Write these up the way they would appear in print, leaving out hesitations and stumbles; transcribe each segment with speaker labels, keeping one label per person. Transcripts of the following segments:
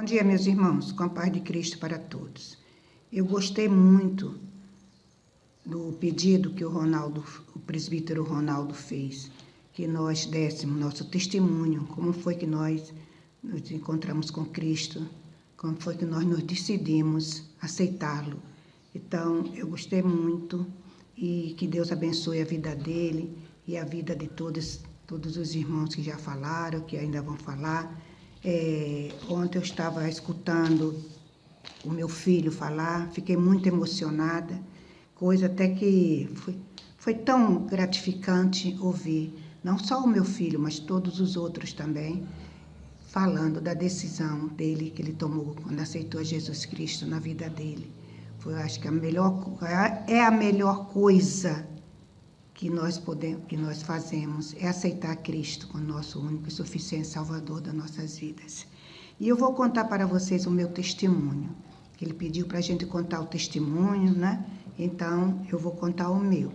Speaker 1: dia, meus irmãos, com a paz de Cristo para todos. Eu gostei muito do pedido que o presbítero Ronaldo fez, que nós dessemos nosso testemunho, como foi que nós nos encontramos com Cristo, como foi que nós nos decidimos aceitá-lo. Então, eu gostei muito e que Deus abençoe a vida dele e a vida de todos os irmãos que já falaram, que ainda vão falar. Ontem eu estava escutando o meu filho falar, fiquei muito emocionada, coisa até que foi tão gratificante ouvir, não só o meu filho, mas todos os outros também, falando da decisão dele que ele tomou quando aceitou Jesus Cristo na vida dele. Eu acho que a melhor coisa que nós fazemos é aceitar Cristo como nosso único e suficiente Salvador das nossas vidas. E eu vou contar para vocês o meu testemunho. Ele pediu para a gente contar o testemunho, né? Então, eu vou contar o meu.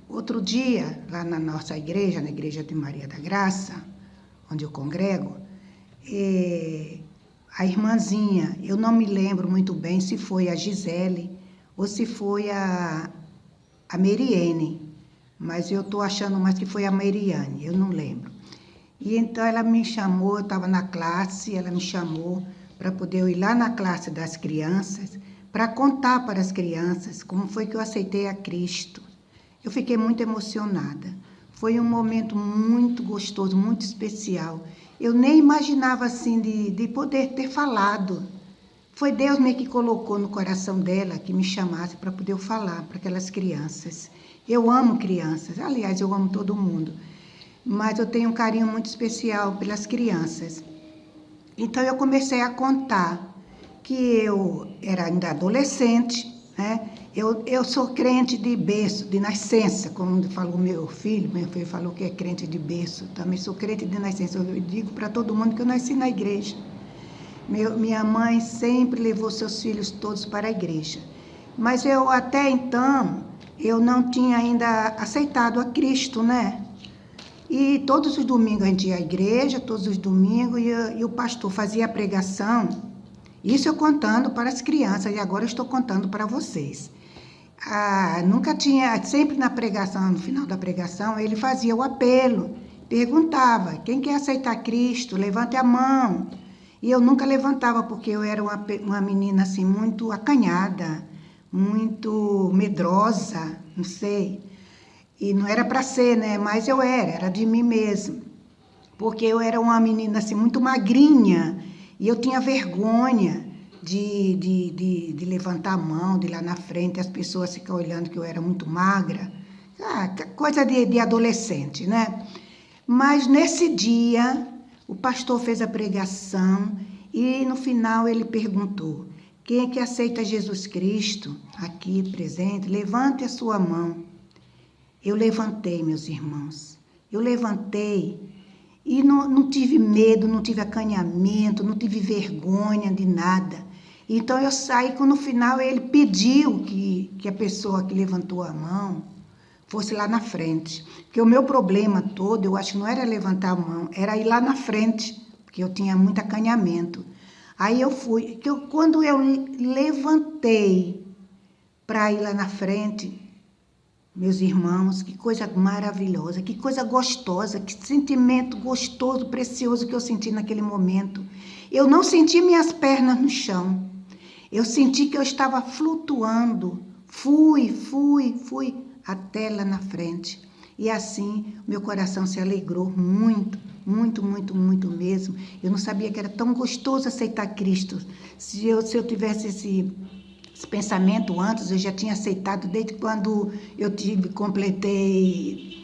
Speaker 1: Outro dia, lá na nossa igreja, na Igreja de Maria da Graça, onde eu congrego, a irmãzinha, eu não me lembro muito bem se foi a Gisele ou se foi a Meriene, mas eu estou achando mais que foi a Meriane, eu não lembro. E então ela me chamou, eu estava na classe, ela me chamou para poder eu ir lá na classe das crianças, para contar para as crianças como foi que eu aceitei a Cristo. Eu fiquei muito emocionada. Foi um momento muito gostoso, muito especial. Eu nem imaginava assim de poder ter falado. Foi Deus mesmo que colocou no coração dela, que me chamasse para poder eu falar para aquelas crianças. Eu amo crianças, aliás, eu amo todo mundo, mas eu tenho um carinho muito especial pelas crianças. Então eu comecei a contar que eu era ainda adolescente, né? Eu sou crente de berço, de nascença, como falou meu filho falou que é crente de berço, também sou crente de nascença. Eu digo para todo mundo que eu nasci na igreja. Minha mãe sempre levou seus filhos todos para a igreja. Mas eu, até então, eu não tinha ainda aceitado a Cristo, né? E todos os domingos a gente ia à igreja, todos os domingos, e o pastor fazia a pregação. Isso eu contando para as crianças, e agora eu estou contando para vocês. Nunca tinha, sempre na pregação, no final da pregação, ele fazia o apelo, perguntava, quem quer aceitar Cristo, levante a mão. E eu nunca levantava, porque eu era uma menina assim, muito acanhada, muito medrosa, não sei. E não era para ser, né? Mas eu era de mim mesma. Porque eu era uma menina assim, muito magrinha, e eu tinha vergonha de levantar a mão, de ir lá na frente, as pessoas ficam olhando que eu era muito magra. Coisa de adolescente, né? Mas nesse dia, o pastor fez a pregação e no final ele perguntou, quem é que aceita Jesus Cristo aqui presente? Levante a sua mão. Eu levantei, meus irmãos. Eu levantei e não tive medo, não tive acanhamento, não tive vergonha de nada. Então eu saí, quando no final ele pediu que a pessoa que levantou a mão fosse lá na frente. Porque o meu problema todo, eu acho que não era levantar a mão, era ir lá na frente, porque eu tinha muito acanhamento. Aí eu fui, quando eu levantei para ir lá na frente, meus irmãos, que coisa maravilhosa, que coisa gostosa, que sentimento gostoso, precioso que eu senti naquele momento. Eu não senti minhas pernas no chão. Eu senti que eu estava flutuando. Fui até lá na frente. E assim, meu coração se alegrou muito, muito, muito, muito mesmo. Eu não sabia que era tão gostoso aceitar Cristo. Se eu tivesse esse pensamento antes, eu já tinha aceitado desde quando eu completei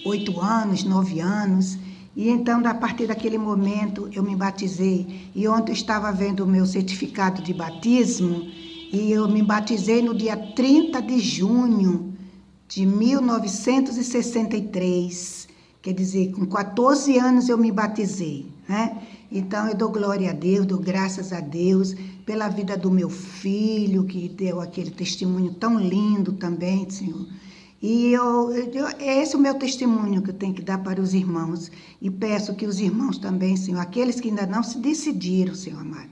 Speaker 1: 8 anos, 9 anos. E então, a partir daquele momento, eu me batizei. E ontem eu estava vendo o meu certificado de batismo e eu me batizei no dia 30 de junho de 1963. Quer dizer, com 14 anos eu me batizei, né? Então, eu dou glória a Deus, dou graças a Deus pela vida do meu filho, que deu aquele testemunho tão lindo também, Senhor. E esse é o meu testemunho que eu tenho que dar para os irmãos. E peço que os irmãos também, Senhor, aqueles que ainda não se decidiram, Senhor amado,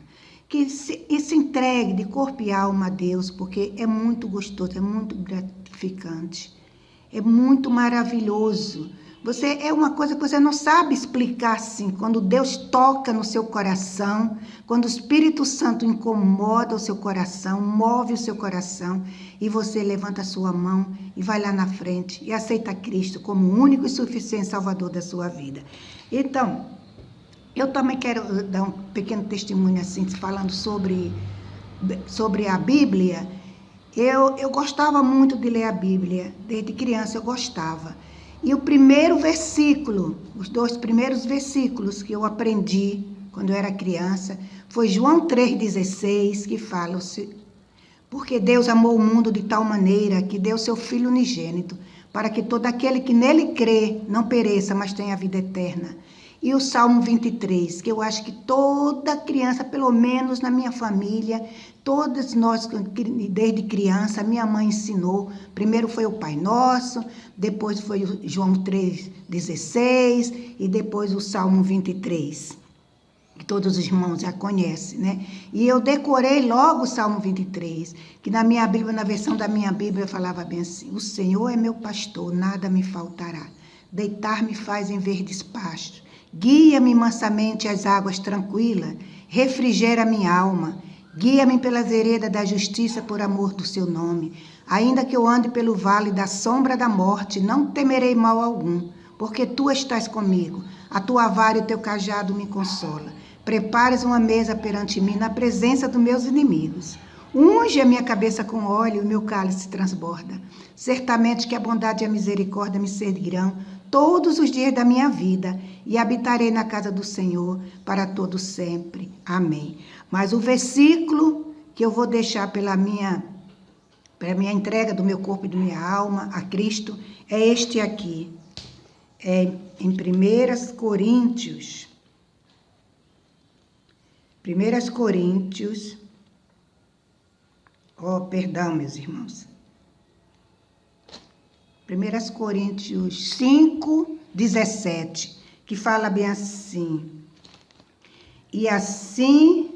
Speaker 1: que se entregue de corpo e alma a Deus, porque é muito gostoso, é muito gratificante, é muito maravilhoso. É uma coisa que você não sabe explicar assim, quando Deus toca no seu coração, quando o Espírito Santo incomoda o seu coração, move o seu coração, e você levanta a sua mão e vai lá na frente e aceita Cristo como o único e suficiente Salvador da sua vida. Então, eu também quero dar um pequeno testemunho assim, falando sobre a Bíblia. Eu gostava muito de ler a Bíblia, desde criança eu gostava. E o primeiro versículo, os 2 primeiros versículos que eu aprendi quando eu era criança, foi João 3,16, que fala: porque Deus amou o mundo de tal maneira que deu seu Filho unigênito, para que todo aquele que nele crê não pereça, mas tenha a vida eterna. E o Salmo 23, que eu acho que toda criança, pelo menos na minha família, todas nós, desde criança, minha mãe ensinou. Primeiro foi o Pai Nosso, depois foi o João 3,16 e depois o Salmo 23, que todos os irmãos já conhecem, né? E eu decorei logo o Salmo 23, que na minha Bíblia, na versão da minha Bíblia, falava bem assim: o Senhor é meu pastor, nada me faltará. Deitar-me faz em verdes pastos. Guia-me mansamente às águas tranquilas, refrigera minha alma. Guia-me pelas veredas da justiça por amor do seu nome. Ainda que eu ande pelo vale da sombra da morte, não temerei mal algum, porque tu estás comigo. A tua vara e o teu cajado me consola. Prepares uma mesa perante mim na presença dos meus inimigos. Unge a minha cabeça com óleo e o meu cálice transborda. Certamente que a bondade e a misericórdia me seguirão todos os dias da minha vida, e habitarei na casa do Senhor para todo sempre. Amém. Mas o versículo que eu vou deixar pela minha entrega do meu corpo e da minha alma a Cristo é este aqui. É em 1 Coríntios. 1 Coríntios. Perdão, meus irmãos. 1 Coríntios 5:17, que fala bem assim: e assim,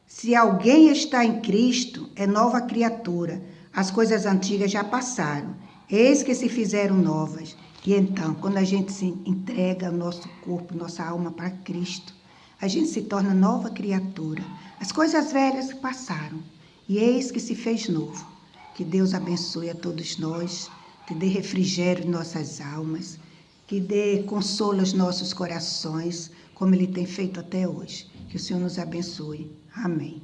Speaker 1: se alguém está em Cristo, é nova criatura, as coisas antigas já passaram, eis que se fizeram novas. E então, quando a gente se entrega o nosso corpo, nossa alma para Cristo, a gente se torna nova criatura. As coisas velhas passaram, e eis que se fez novo. Que Deus abençoe a todos nós, que dê refrigério em nossas almas, que dê consolo aos nossos corações, como Ele tem feito até hoje. Que o Senhor nos abençoe. Amém.